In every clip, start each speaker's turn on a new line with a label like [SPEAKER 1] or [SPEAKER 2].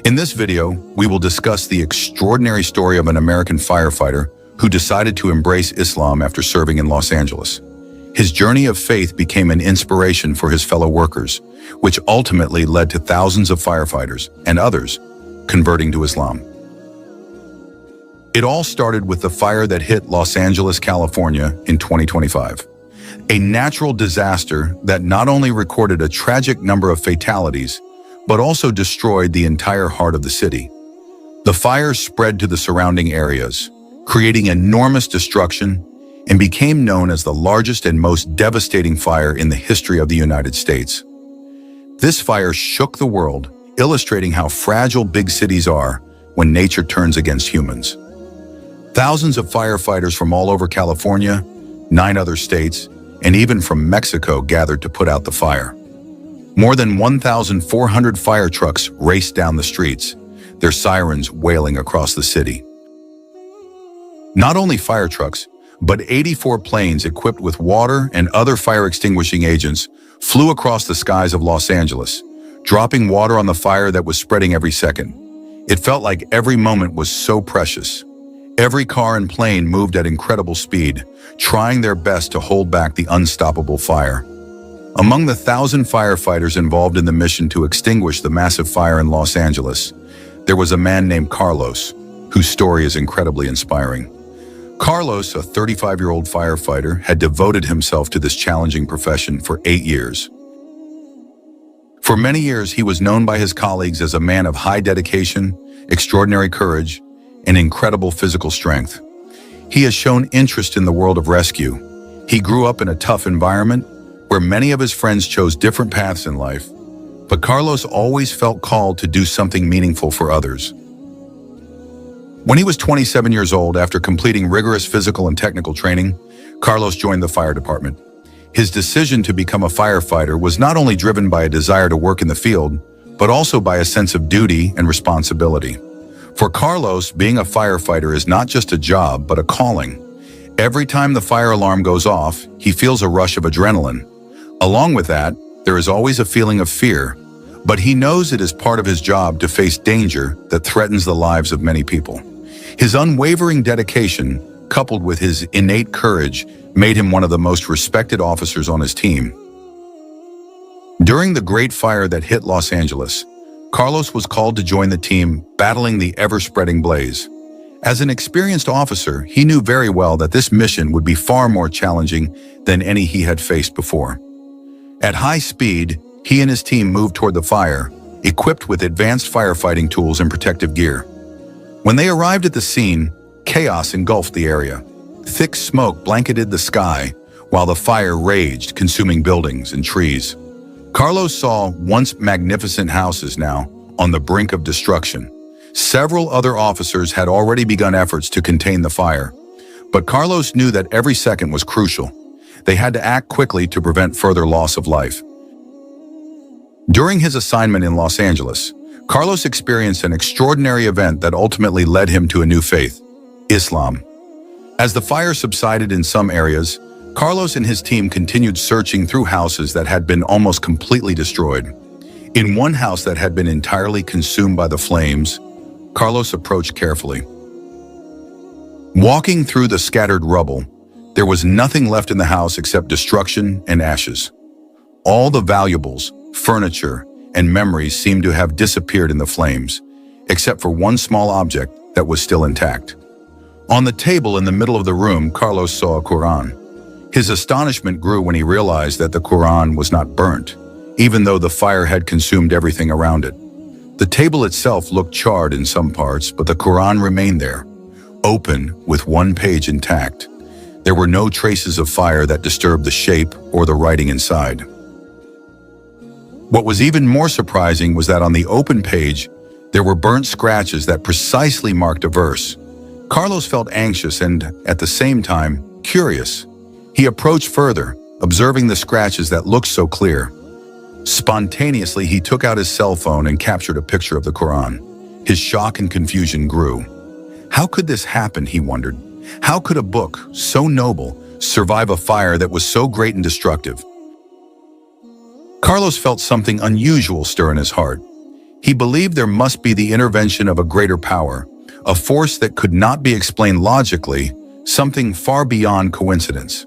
[SPEAKER 1] In this video, we will discuss the extraordinary story of an American firefighter who decided to embrace Islam after serving in Los Angeles. His journey of faith became an inspiration for his fellow workers, which ultimately led to thousands of firefighters and others converting to Islam. It all started with the fire that hit Los Angeles, California in 2025. A natural disaster that not only recorded a tragic number of fatalities, but also destroyed the entire heart of the city. The fire spread to the surrounding areas, creating enormous destruction, and became known as the largest and most devastating fire in the history of the United States. This fire shook the world, illustrating how fragile big cities are when nature turns against humans. Thousands of firefighters from all over California, 9 other states, and even from Mexico gathered to put out the fire. More than 1,400 fire trucks raced down the streets, their sirens wailing across the city. Not only fire trucks, but 84 planes equipped with water and other fire-extinguishing agents flew across the skies of Los Angeles, dropping water on the fire that was spreading every second. It felt like every moment was so precious. Every car and plane moved at incredible speed, trying their best to hold back the unstoppable fire. Among the 1,000 firefighters involved in the mission to extinguish the massive fire in Los Angeles, there was a man named Carlos, whose story is incredibly inspiring. Carlos, a 35-year-old firefighter, had devoted himself to this challenging profession for 8 years. For many years, he was known by his colleagues as a man of high dedication, extraordinary courage, and incredible physical strength. He has shown interest in the world of rescue. He grew up in a tough environment where many of his friends chose different paths in life, but Carlos always felt called to do something meaningful for others. When he was 27 years old, after completing rigorous physical and technical training, Carlos joined the fire department. His decision to become a firefighter was not only driven by a desire to work in the field, but also by a sense of duty and responsibility. For Carlos, being a firefighter is not just a job, but a calling. Every time the fire alarm goes off, he feels a rush of adrenaline. Along with that, there is always a feeling of fear, but he knows it is part of his job to face danger that threatens the lives of many people. His unwavering dedication, coupled with his innate courage, made him one of the most respected officers on his team. During the Great Fire that hit Los Angeles, Carlos was called to join the team battling the ever-spreading blaze. As an experienced officer, he knew very well that this mission would be far more challenging than any he had faced before. At high speed, he and his team moved toward the fire, equipped with advanced firefighting tools and protective gear. When they arrived at the scene, chaos engulfed the area. Thick smoke blanketed the sky, while the fire raged, consuming buildings and trees. Carlos saw once magnificent houses now on the brink of destruction. Several other officers had already begun efforts to contain the fire, but Carlos knew that every second was crucial. They had to act quickly to prevent further loss of life. During his assignment in Los Angeles, Carlos experienced an extraordinary event that ultimately led him to a new faith, Islam. As the fire subsided in some areas, Carlos and his team continued searching through houses that had been almost completely destroyed. In one house that had been entirely consumed by the flames, Carlos approached carefully. Walking through the scattered rubble, there was nothing left in the house except destruction and ashes. All the valuables, furniture, and memories seemed to have disappeared in the flames, except for one small object that was still intact. On the table in the middle of the room, Carlos saw a Quran. His astonishment grew when he realized that the Quran was not burnt, even though the fire had consumed everything around it. The table itself looked charred in some parts, but the Quran remained there, open with one page intact. There were no traces of fire that disturbed the shape or the writing inside. What was even more surprising was that on the open page, there were burnt scratches that precisely marked a verse. Carlos felt anxious and, at the same time, curious. He approached further, observing the scratches that looked so clear. Spontaneously, he took out his cell phone and captured a picture of the Quran. His shock and confusion grew. How could this happen, he wondered? How could a book so noble survive a fire that was so great and destructive? Carlos felt something unusual stir in his heart. He believed there must be the intervention of a greater power, a force that could not be explained logically, something far beyond coincidence.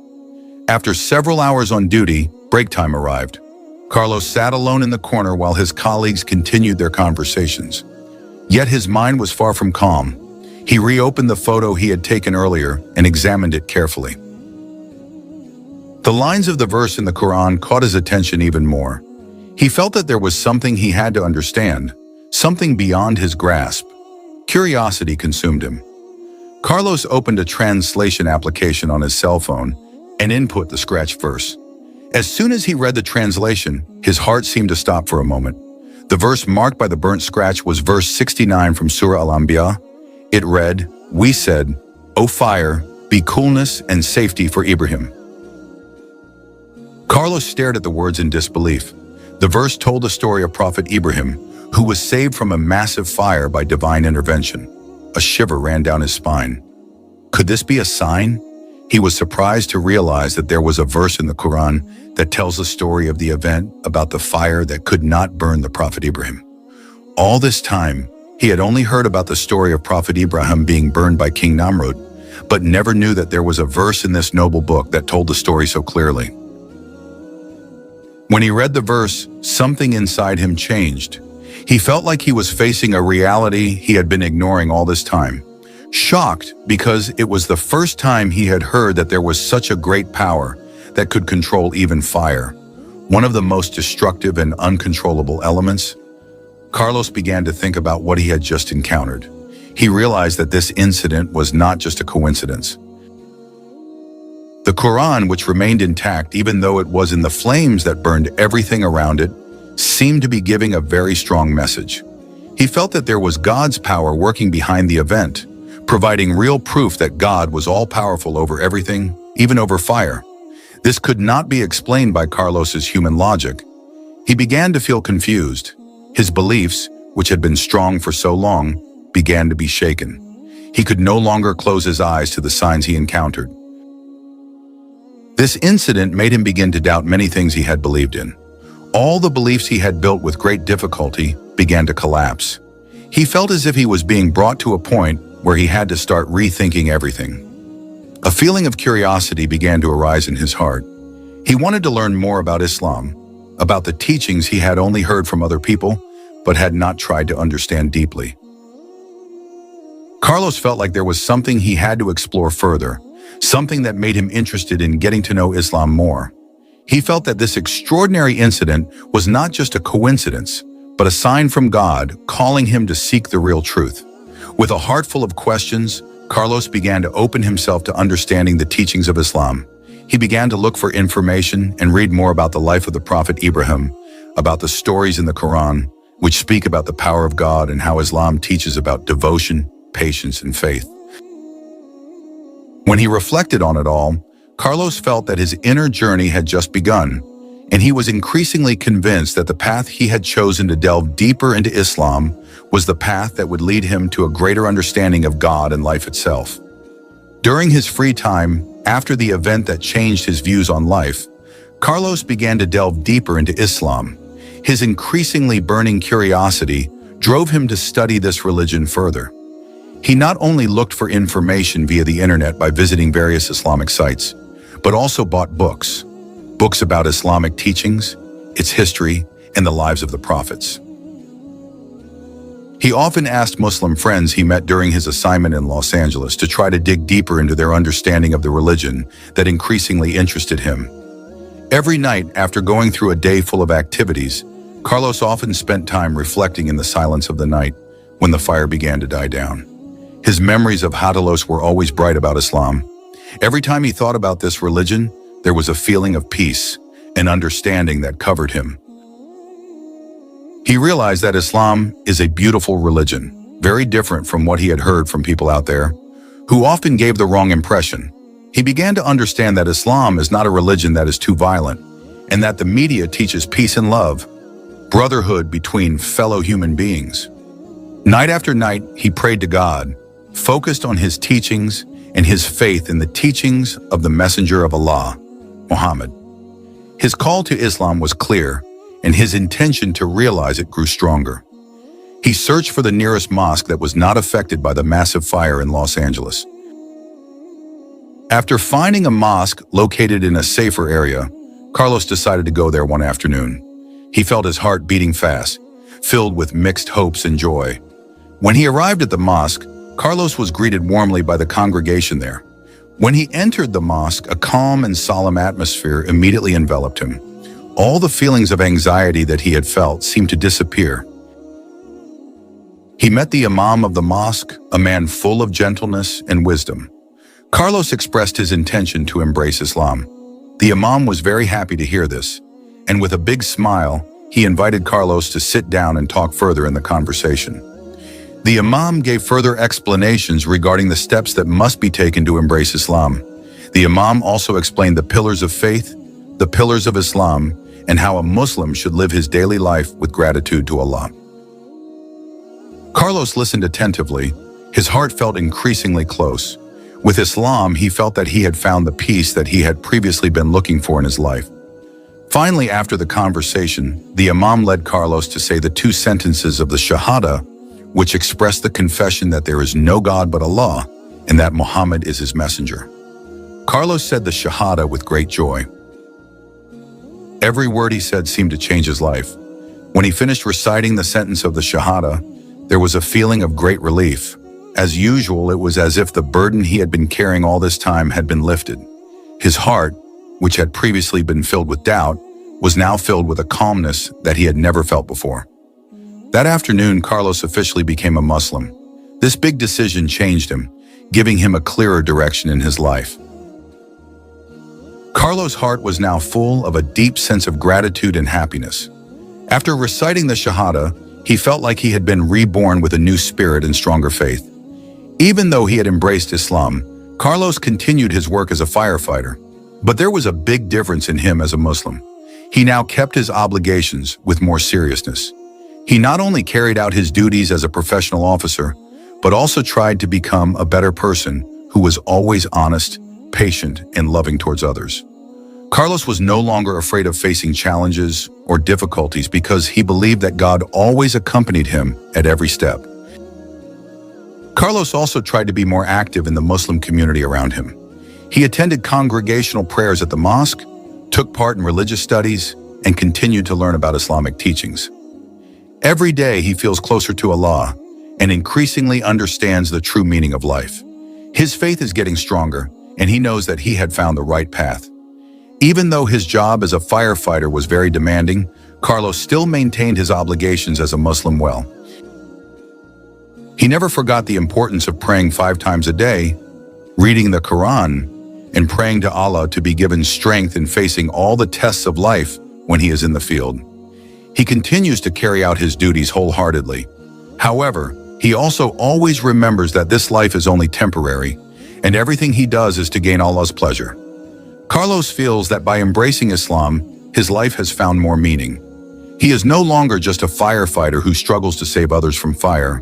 [SPEAKER 1] After several hours on duty, break time arrived. Carlos sat alone in the corner while his colleagues continued their conversations. Yet his mind was far from calm. He reopened the photo he had taken earlier and examined it carefully. The lines of the verse in the Quran caught his attention even more. He felt that there was something he had to understand, something beyond his grasp. Curiosity consumed him. Carlos opened a translation application on his cell phone and input the scratched verse. As soon as he read the translation, his heart seemed to stop for a moment. The verse marked by the burnt scratch was verse 69 from Surah Al-Anbiya. It read, "We said, O fire, be coolness and safety for Ibrahim." Carlos stared at the words in disbelief. The verse told the story of Prophet Ibrahim, who was saved from a massive fire by divine intervention. A shiver ran down his spine. Could this be a sign? He was surprised to realize that there was a verse in the Quran that tells the story of the event about the fire that could not burn the Prophet Ibrahim. All this time, he had only heard about the story of Prophet Ibrahim being burned by King Namrud, but never knew that there was a verse in this noble book that told the story so clearly. When he read the verse, something inside him changed. He felt like he was facing a reality he had been ignoring all this time. Shocked because it was the first time he had heard that there was such a great power that could control even fire, one of the most destructive and uncontrollable elements. Carlos began to think about what he had just encountered. He realized that this incident was not just a coincidence. The Quran, which remained intact even though it was in the flames that burned everything around it, seemed to be giving a very strong message. He felt that there was God's power working behind the event, providing real proof that God was all-powerful over everything, even over fire. This could not be explained by Carlos's human logic. He began to feel confused. His beliefs, which had been strong for so long, began to be shaken. He could no longer close his eyes to the signs he encountered. This incident made him begin to doubt many things he had believed in. All the beliefs he had built with great difficulty began to collapse. He felt as if he was being brought to a point where he had to start rethinking everything. A feeling of curiosity began to arise in his heart. He wanted to learn more about Islam, about the teachings he had only heard from other people, but had not tried to understand deeply. Carlos felt like there was something he had to explore further, something that made him interested in getting to know Islam more. He felt that this extraordinary incident was not just a coincidence, but a sign from God calling him to seek the real truth. With a heart full of questions, Carlos began to open himself to understanding the teachings of Islam. He began to look for information and read more about the life of the Prophet Ibrahim, about the stories in the Quran, which speak about the power of God and how Islam teaches about devotion, patience, and faith. When he reflected on it all, Carlos felt that his inner journey had just begun, and he was increasingly convinced that the path he had chosen to delve deeper into Islam was the path that would lead him to a greater understanding of God and life itself. During his free time, after the event that changed his views on life, Carlos began to delve deeper into Islam. His increasingly burning curiosity drove him to study this religion further. He not only looked for information via the internet by visiting various Islamic sites, but also bought books about Islamic teachings, its history, and the lives of the prophets. He often asked Muslim friends he met during his assignment in Los Angeles to try to dig deeper into their understanding of the religion that increasingly interested him. Every night, after going through a day full of activities, Carlos often spent time reflecting in the silence of the night when the fire began to die down. His memories of Hadalos were always bright about Islam. Every time he thought about this religion, there was a feeling of peace and understanding that covered him. He realized that Islam is a beautiful religion, very different from what he had heard from people out there, who often gave the wrong impression. He began to understand that Islam is not a religion that is too violent, and that the media teaches peace and love, brotherhood between fellow human beings. Night after night, he prayed to God, focused on his teachings and his faith in the teachings of the Messenger of Allah, Muhammad. His call to Islam was clear, and his intention to realize it grew stronger. He searched for the nearest mosque that was not affected by the massive fire in Los Angeles. After finding a mosque located in a safer area, Carlos decided to go there one afternoon. He felt his heart beating fast, filled with mixed hopes and joy. When he arrived at the mosque, Carlos was greeted warmly by the congregation there. When he entered the mosque, a calm and solemn atmosphere immediately enveloped him. All the feelings of anxiety that he had felt seemed to disappear. He met the imam of the mosque, a man full of gentleness and wisdom. Carlos expressed his intention to embrace Islam. The imam was very happy to hear this, and with a big smile, he invited Carlos to sit down and talk further in the conversation. The imam gave further explanations regarding the steps that must be taken to embrace Islam. The imam also explained the pillars of faith, the pillars of Islam, and how a Muslim should live his daily life with gratitude to Allah. Carlos listened attentively. His heart felt increasingly close. With Islam, he felt that he had found the peace that he had previously been looking for in his life. Finally, after the conversation, the imam led Carlos to say the 2 sentences of the Shahada, which expressed the confession that there is no God but Allah and that Muhammad is his messenger. Carlos said the Shahada with great joy. Every word he said seemed to change his life. When he finished reciting the sentence of the Shahada, there was a feeling of great relief. As usual, it was as if the burden he had been carrying all this time had been lifted. His heart, which had previously been filled with doubt, was now filled with a calmness that he had never felt before. That afternoon, Carlos officially became a Muslim. This big decision changed him, giving him a clearer direction in his life. Carlos' heart was now full of a deep sense of gratitude and happiness. After reciting the Shahada, he felt like he had been reborn with a new spirit and stronger faith. Even though he had embraced Islam, Carlos continued his work as a firefighter. But there was a big difference in him as a Muslim. He now kept his obligations with more seriousness. He not only carried out his duties as a professional officer, but also tried to become a better person who was always honest, patient, and loving towards others. Carlos was no longer afraid of facing challenges or difficulties because he believed that God always accompanied him at every step. Carlos also tried to be more active in the Muslim community around him. He attended congregational prayers at the mosque, took part in religious studies, and continued to learn about Islamic teachings. Every day he feels closer to Allah and increasingly understands the true meaning of life. His faith is getting stronger, and he knows that he had found the right path. Even though his job as a firefighter was very demanding, Carlos still maintained his obligations as a Muslim well. He never forgot the importance of praying 5 times a day, reading the Quran, and praying to Allah to be given strength in facing all the tests of life when he is in the field. He continues to carry out his duties wholeheartedly. However, he also always remembers that this life is only temporary, and everything he does is to gain Allah's pleasure. Carlos feels that by embracing Islam, his life has found more meaning. He is no longer just a firefighter who struggles to save others from fire,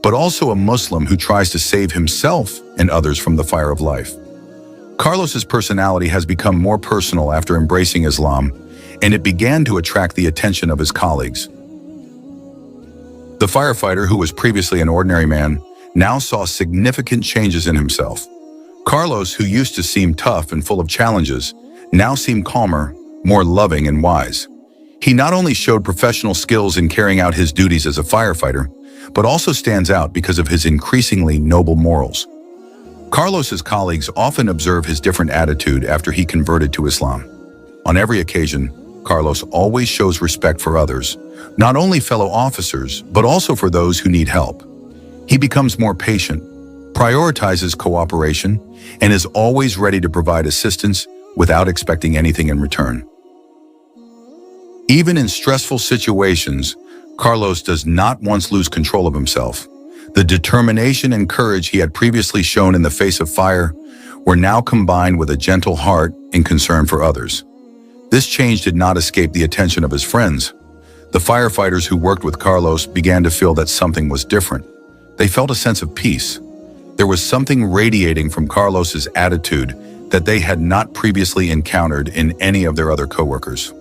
[SPEAKER 1] but also a Muslim who tries to save himself and others from the fire of life. Carlos's personality has become more personal after embracing Islam, and it began to attract the attention of his colleagues. The firefighter, who was previously an ordinary man, now saw significant changes in himself. Carlos, who used to seem tough and full of challenges, now seemed calmer, more loving and wise. He not only showed professional skills in carrying out his duties as a firefighter, but also stands out because of his increasingly noble morals. Carlos's colleagues often observe his different attitude after he converted to Islam. On every occasion, Carlos always shows respect for others, not only fellow officers, but also for those who need help. He becomes more patient, prioritizes cooperation, and is always ready to provide assistance without expecting anything in return. Even in stressful situations, Carlos does not once lose control of himself. The determination and courage he had previously shown in the face of fire were now combined with a gentle heart and concern for others. This change did not escape the attention of his friends. The firefighters who worked with Carlos began to feel that something was different. They felt a sense of peace. There was something radiating from Carlos's attitude that they had not previously encountered in any of their other coworkers.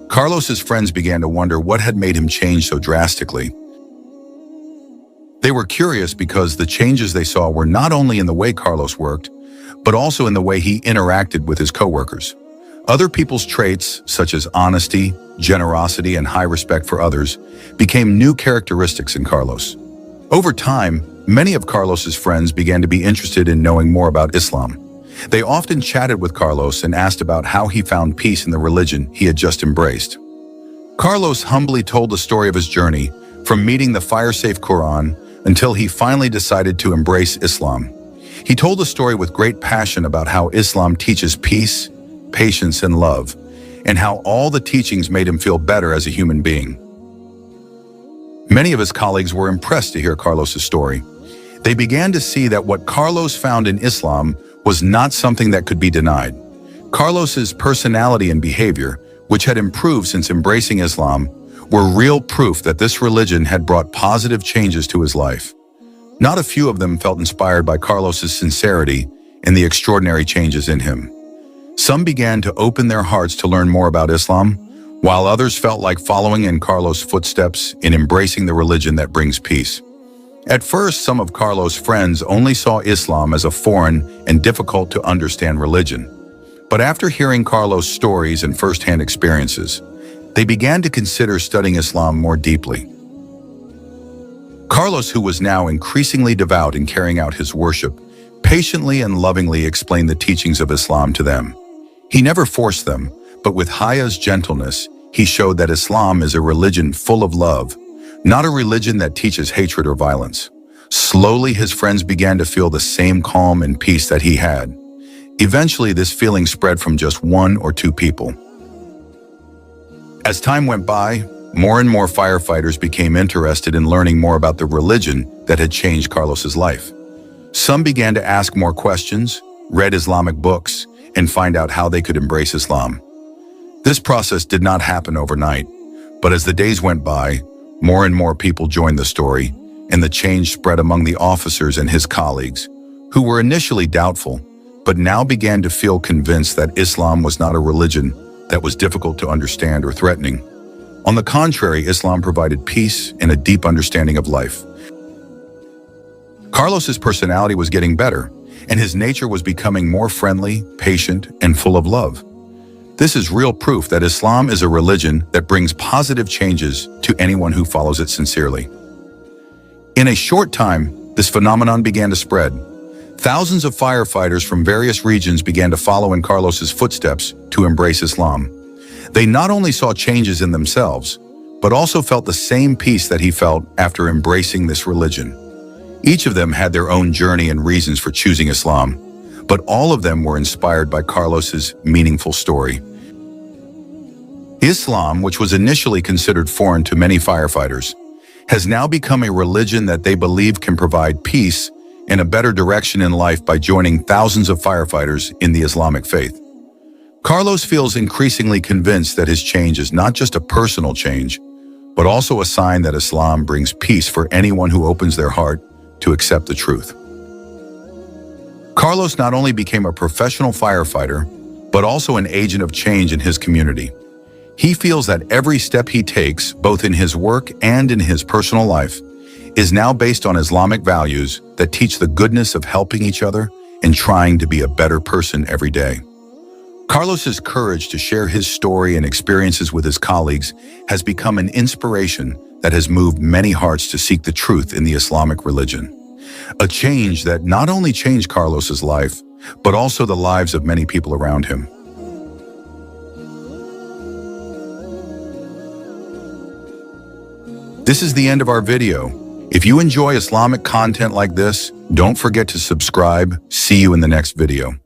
[SPEAKER 1] Carlos's friends began to wonder what had made him change so drastically. They were curious because the changes they saw were not only in the way Carlos worked, but also in the way he interacted with his coworkers. Other people's traits, such as honesty, generosity, and high respect for others, became new characteristics in Carlos. Over time, many of Carlos's friends began to be interested in knowing more about Islam. They often chatted with Carlos and asked about how he found peace in the religion he had just embraced. Carlos humbly told the story of his journey, from meeting the fire-safe Quran until he finally decided to embrace Islam. He told the story with great passion about how Islam teaches peace, patience, and love, and how all the teachings made him feel better as a human being. Many of his colleagues were impressed to hear Carlos's story. They began to see that what Carlos found in Islam was not something that could be denied. Carlos's personality and behavior, which had improved since embracing Islam, were real proof that this religion had brought positive changes to his life. Not a few of them felt inspired by Carlos's sincerity and the extraordinary changes in him. Some began to open their hearts to learn more about Islam, while others felt like following in Carlos' footsteps in embracing the religion that brings peace. At first, some of Carlos' friends only saw Islam as a foreign and difficult to understand religion. But after hearing Carlos' stories and first-hand experiences, they began to consider studying Islam more deeply. Carlos, who was now increasingly devout in carrying out his worship, patiently and lovingly explained the teachings of Islam to them. He never forced them, but with Haya's gentleness, he showed that Islam is a religion full of love, not a religion that teaches hatred or violence. Slowly, his friends began to feel the same calm and peace that he had. Eventually, this feeling spread from just one or two people. As time went by, more and more firefighters became interested in learning more about the religion that had changed Carlos's life. Some began to ask more questions, read Islamic books, and find out how they could embrace Islam. This process did not happen overnight, but as the days went by, more and more people joined the story, and the change spread among the officers and his colleagues, who were initially doubtful, but now began to feel convinced that Islam was not a religion that was difficult to understand or threatening. On the contrary, Islam provided peace and a deep understanding of life. Carlos's personality was getting better, and his nature was becoming more friendly, patient, and full of love. This is real proof that Islam is a religion that brings positive changes to anyone who follows it sincerely. In a short time, this phenomenon began to spread. Thousands of firefighters from various regions began to follow in Carlos's footsteps to embrace Islam. They not only saw changes in themselves, but also felt the same peace that he felt after embracing this religion. Each of them had their own journey and reasons for choosing Islam, but all of them were inspired by Carlos's meaningful story. Islam, which was initially considered foreign to many firefighters, has now become a religion that they believe can provide peace and a better direction in life by joining thousands of firefighters in the Islamic faith. Carlos feels increasingly convinced that his change is not just a personal change, but also a sign that Islam brings peace for anyone who opens their heart to accept the truth. Carlos not only became a professional firefighter, but also an agent of change in his community. He feels that every step he takes, both in his work and in his personal life, is now based on Islamic values that teach the goodness of helping each other and trying to be a better person every day. Carlos's courage to share his story and experiences with his colleagues has become an inspiration that has moved many hearts to seek the truth in the Islamic religion. A change that not only changed Carlos's life, but also the lives of many people around him. This is the end of our video. If you enjoy Islamic content like this, don't forget to subscribe. See you in the next video.